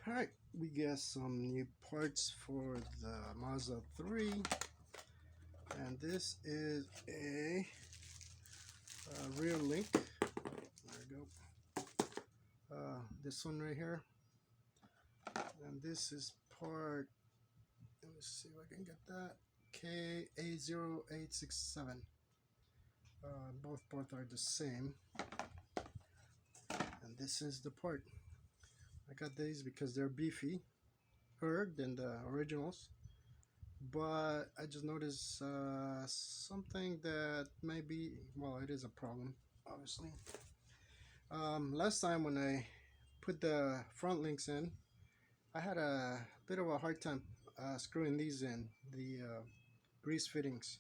Alright, we got some new parts for the Mazda 3, and this is a rear link. There we go. This one right here, and this is part, let me see if I can get that, KA0867. Both parts are the same, and this is the part. I got these because they're beefier than the originals, but I just noticed something that may be, well, it is a problem, obviously. Last time when I put the front links in, I had a bit of a hard time screwing these in, the grease fittings.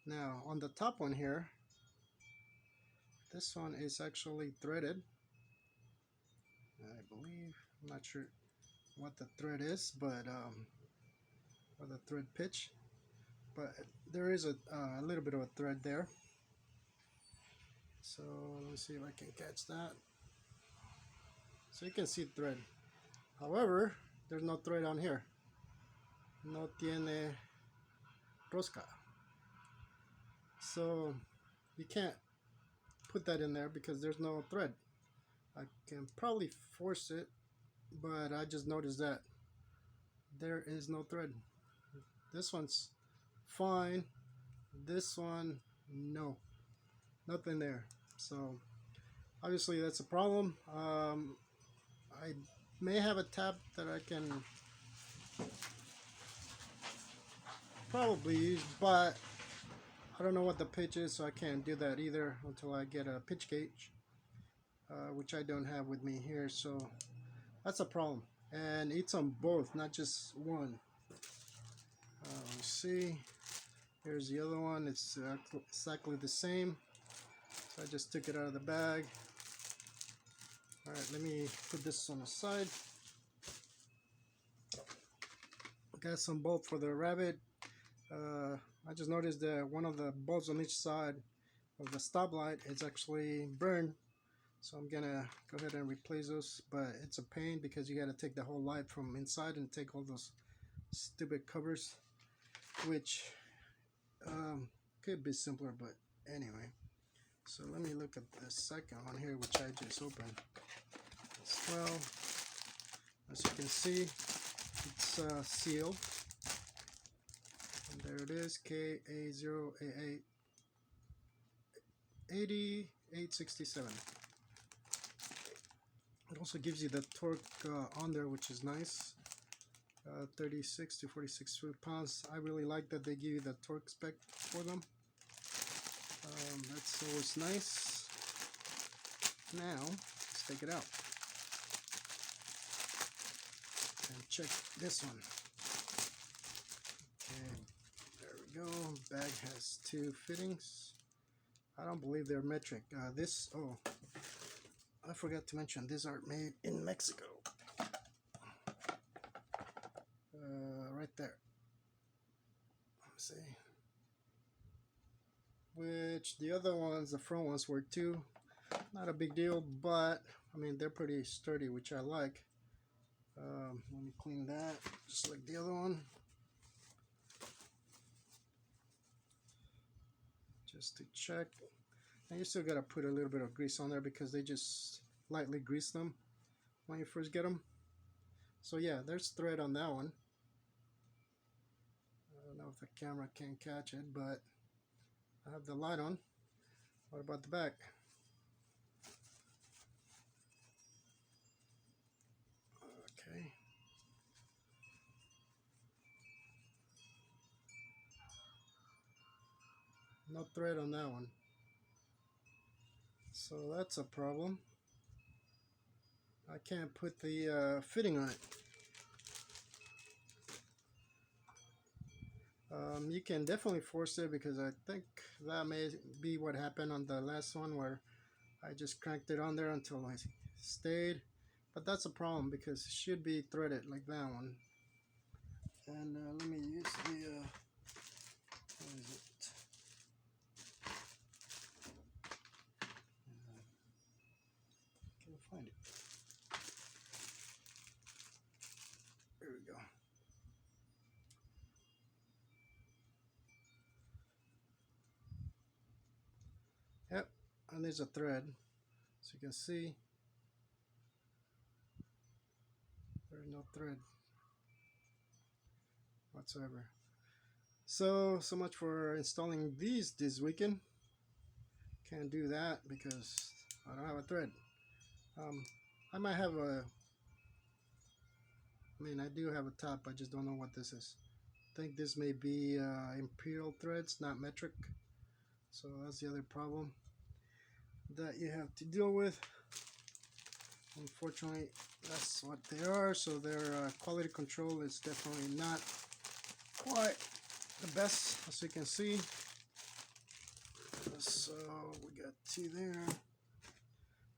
Now on the top one here, this one is actually threaded, I believe. I'm not sure what the thread is, but or the thread pitch, but there is a little bit of a thread there. So let me see if I can catch that. So you can see thread. However, there's no thread on here. No tiene rosca. So you can't put that in there because there's no thread. I can probably force it, but I just noticed that there is no thread. This one's fine. This one, no. Nothing there. So obviously that's a problem. I may have a tab that I can probably use, but I don't know what the pitch is, so I can't do that either until I get a pitch gauge, which I don't have with me here. So that's a problem, and it's on both, not just one. Let's see. Here's the other one. It's exactly the same. So I just took it out of the bag. Alright, let me put this on the side. Got some bulb for the rabbit. I just noticed that one of the bulbs on each side of the stoplight is actually burned. So I'm gonna go ahead and replace those, but it's a pain because you gotta take the whole light from inside and take all those stupid covers, which could be simpler, but anyway. So let me look at the second one here, which I just opened as well. As you can see, it's sealed, and there it is, KA0867. It also gives you the torque on there, which is nice. 36 to 46 foot-pounds. I really like that they give you the torque spec for them. That's always nice. Now let's take it out and check this one. Okay, there we go. Bag has two fittings. I don't believe they're metric. Oh, I forgot to mention, these are made in Mexico. Right there. Let's see. Which the other ones, the front ones, were too. Not a big deal, but I mean, they're pretty sturdy, which I like. Let me clean that just like the other one, just to check. And you still gotta put a little bit of grease on there because they just lightly grease them when you first get them. So yeah, there's thread on that one. I don't know if the camera can catch it, but I have the light on. What about the back? Okay. No thread on that one. So that's a problem. I can't put the fitting on it. You can definitely force it because I think that may be what happened on the last one where I just cranked it on there until I stayed. But that's a problem because it should be threaded like that one. And let me use the, what is it? Can't find it. and there's a thread, so you can see there's no thread whatsoever. So much for installing these this weekend. Can't do that because I don't have a thread. I might have I do have a top, I just don't know what this is. I think this may be imperial threads, not metric. So that's the other problem that you have to deal with. Unfortunately, that's what they are. So their quality control is definitely not quite the best, as you can see. So we got two there.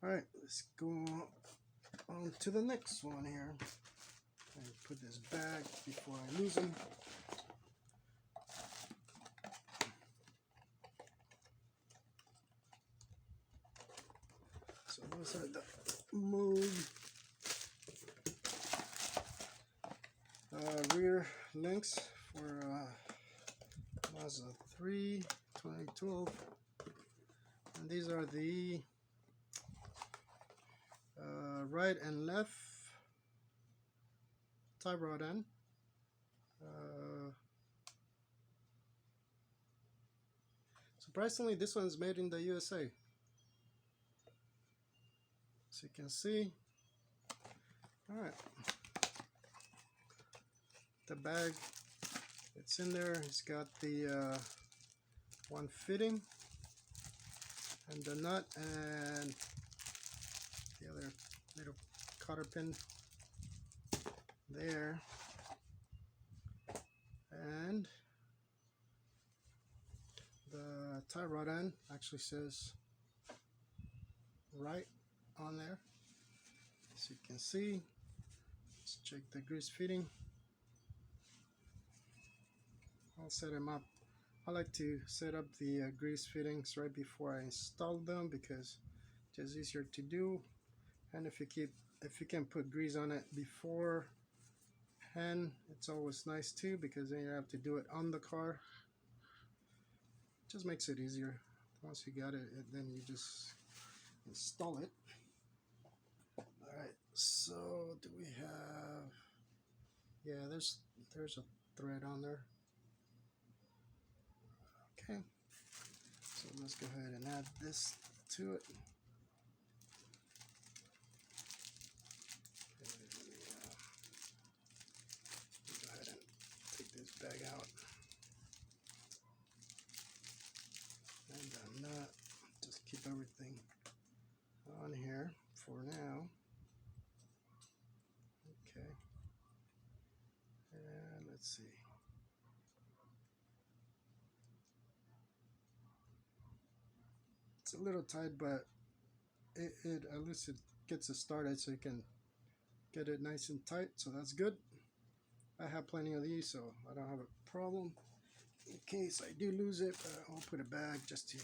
All right, let's go on to the next one here. And put this back before I lose them. So those are the Moog rear links for Mazda 3 2012, and these are the right and left tie rod end. Surprisingly, this one's made in the USA. As you can see. All right, the bag, it's in there. It's got the one fitting and the nut and the other little cotter pin there, and the tie rod end actually says right on there, as you can see. Let's check the grease fitting. I'll set them up. I like to set up the grease fittings right before I install them because it's just easier to do. And if you can put grease on it beforehand, it's always nice too, because then you have to do it on the car. It just makes it easier. Once you got it, then you just install it. Alright, so do we have, yeah, there's a thread on there. Okay, so let's go ahead and add this to it. Go ahead and take this bag out. And I'm not, just keep everything on here for now. Okay, and let's see. It's a little tight, but it at least it gets it started, so you can get it nice and tight. So that's good. I have plenty of these, so I don't have a problem. In case I do lose it, I'll put it back just to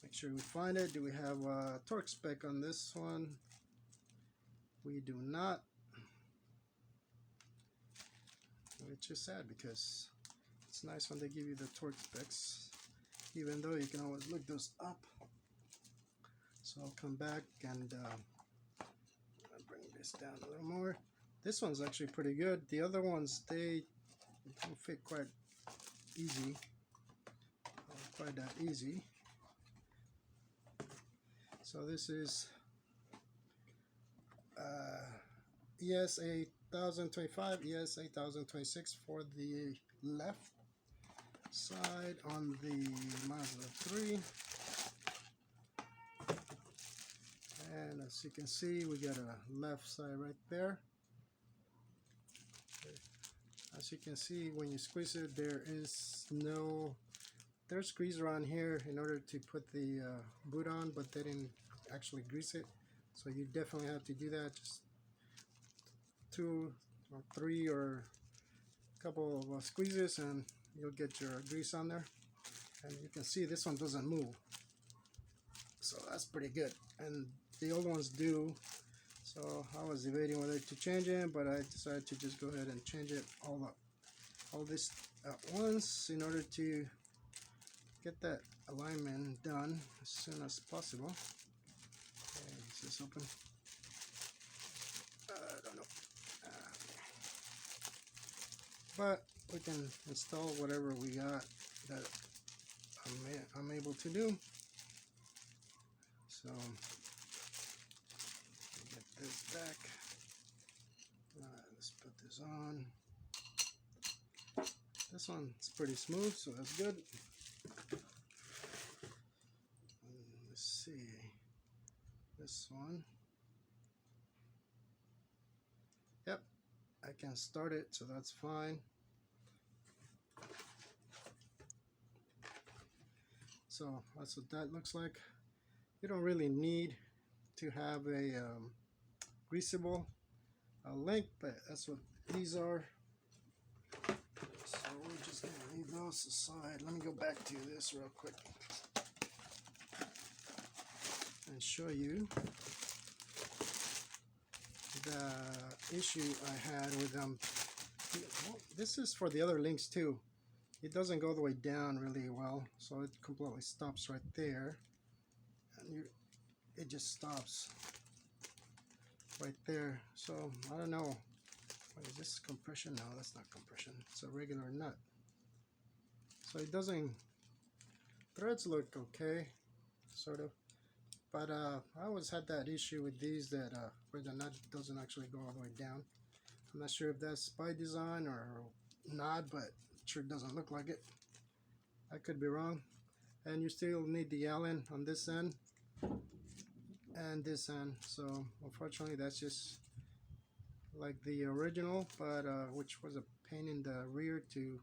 make sure we find it. Do we have a torque spec on this one? We do not, which is sad because it's nice when they give you the torque specs, even though you can always look those up. So I'll come back and I'll bring this down a little more. This one's actually pretty good. The other ones, they don't fit quite easy, quite that easy. So this is ES 8025, ES 8026 for the left side on the Mazda 3. And as you can see, we got a left side right there. As you can see, when you squeeze it, there's grease around here in order to put the boot on, but they didn't actually grease it. So you definitely have to do that. Just 2 or 3 or a couple of squeezes and you'll get your grease on there. And you can see this one doesn't move. So that's pretty good. And the old ones do. So I was debating whether to change it, but I decided to just go ahead and change it all this at once in order to get that alignment done as soon as possible. Okay, is this open? I don't know. Okay. But we can install whatever we got that I'm able to do. So get this back. Let's put this on. This one's pretty smooth, so that's good. Let's see. This one. Yep, I can start it, so that's fine. So that's what that looks like. You don't really need to have a greasable link, but that's what these are. So we're just gonna leave those aside. Let me go back to this real quick and show you the issue I had with them. Well, this is for the other links too. It doesn't go all the way down really well, so it completely stops right there, and it just stops right there. So I don't know. What is this, compression? No, that's not compression. It's a regular nut. So it doesn't. Threads look okay, sort of, but I always had that issue with these that where the nut doesn't actually go all the way down. I'm not sure if that's by design or not, but it sure doesn't look like it. I could be wrong. And you still need the Allen on this end and this end. So unfortunately, that's just like the original, but which was a pain in the rear to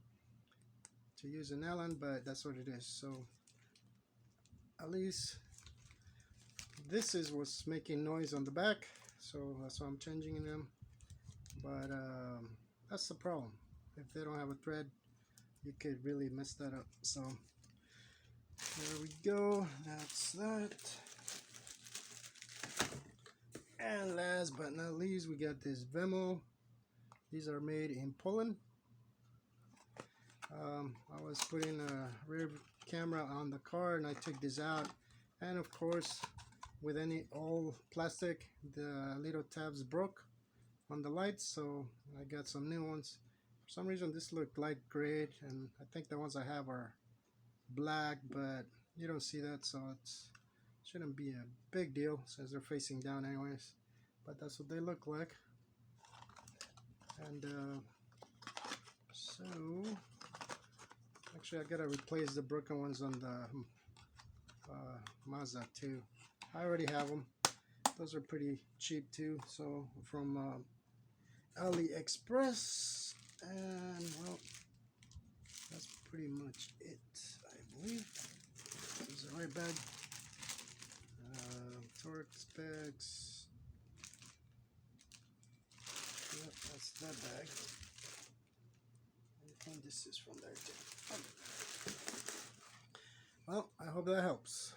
use an Allen, but that's what it is. So at least this is what's making noise on the back, so that's why I'm changing them. But that's the problem. If they don't have a thread, you could really mess that up. So there we go. That's that. And last but not least, we got this Vemo. These are made in Poland. I was putting a rear camera on the car and I took this out, and of course with any old plastic the little tabs broke on the lights, so I got some new ones. For some reason this looked light gray, and I think the ones I have are black, but you don't see that, so it shouldn't be a big deal since they're facing down anyways. But that's what they look like. And so actually I gotta replace the broken ones on the Mazda too. I already have them. Those are pretty cheap too, so from AliExpress. And well, that's pretty much it, I believe. This is the right bag. Torque specs. Yep, that's that bag. And this is from there too. Well, I hope that helps.